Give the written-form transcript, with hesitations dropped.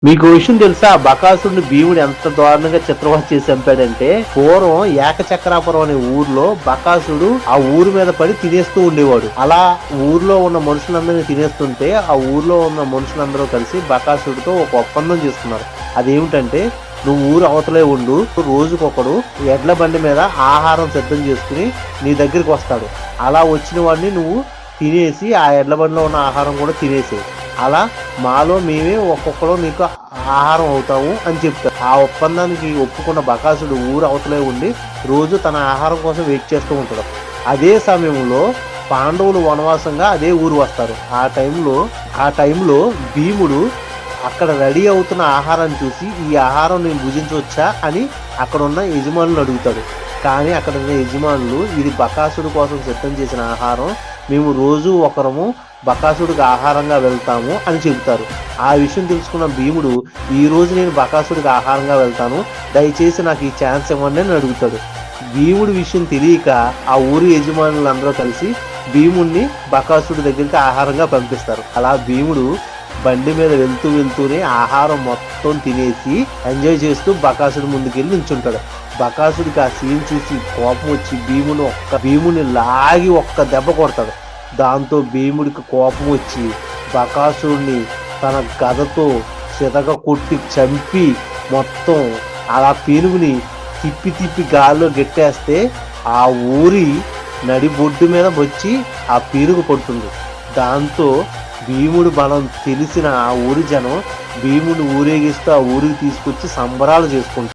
మీకు విషయం తెలుసా? బకాసురుడిని భీముడు ఎంత దారుణంగా చిత్రవధ చేసి చంపాడంటే, పూర్వం ఏకచక్రాపురం అనే ఊర్లో బకాసురుడు ఆ ఊరి మీద పడి తినేస్తూ ఉండేవాడు. అలా ఊర్లో ఉన్న మనుషులందరినీ తినేస్తుంటే ఆ ఊర్లో ఉన్న మనుషులందరూ కలిసి బకాసురుడితో ఒక ఒప్పందం చేసుకున్నారు. అదేమిటంటే, నువ్వు ఊరు అవతలే ఉండు, రోజుకొకడు ఎడ్ల బండి మీద ఆహారం సిద్ధం చేసుకుని నీ దగ్గరికి వస్తాడు. అలా వచ్చిన వాడిని నువ్వు తినేసి ఆ ఎడ్ల బండిలో ఉన్న ఆహారం కూడా తినేసేయి. అలా మాలో మేమే ఒక్కొక్కరు నీకు ఆహారం అవుతాము అని చెప్తారు. ఆ ఒప్పందానికి ఒప్పుకున్న బకాసుడు ఊరు అవతలే ఉండి రోజు తన ఆహారం కోసం వెయిట్ చేస్తూ ఉంటాడు. అదే సమయంలో పాండవులు వనవాసంగా అదే ఊరు వస్తారు. ఆ టైంలో భీముడు అక్కడ రెడీ అవుతున్న ఆహారాన్ని చూసి ఈ ఆహారం నేను భుజించవచ్చా అని అక్కడ ఉన్న యజమానులు అడుగుతాడు. కానీ అక్కడ ఉన్న యజమానులు ఇది బకాసుడు కోసం సిద్ధం చేసిన ఆహారం, మేము రోజు ఒకరము బకాసుడికి ఆహారంగా వెళ్తాము అని చెబుతారు. ఆ విషయం తెలుసుకున్న భీముడు, ఈ రోజు నేను బకాసుడికి ఆహారంగా వెళ్తాను, దయచేసి నాకు ఈ ఛాన్స్ ఇవ్వండి అని అడుగుతాడు. భీముడి విషయం తెలియక ఆ ఊరి యజమానులందరూ కలిసి భీముడిని బకాసుడి దగ్గరికి ఆహారంగా పంపిస్తారు. అలా భీముడు బండి మీద వెళ్తూనే ఆహారం మొత్తం తినేసి ఎంజాయ్ చేస్తూ బకాసుడి ముందుకెళ్ళి నించుంటాడు. బకాసుడికి ఆ సీన్ చూసి కోపం వచ్చి భీముని లాగి ఒక్క దెబ్బ కొడతాడు. దాంతో భీముడికి కోపం వచ్చి బకాసుడిని తన గదతో చితక కొట్టి చంపి మొత్తం అలా పీనుగుని తిప్పి గాల్లో గెట్టేస్తే ఆ ఊరి నడిబొడ్డు మీద వచ్చి ఆ పీనుగు పడుతుంది. దాంతో భీముడు బలం తెలిసిన ఆ ఊరి జనం భీముడిని ఊరేగిస్తూ ఆ ఊరికి తీసుకొచ్చి సంబరాలు చేసుకుంటారు.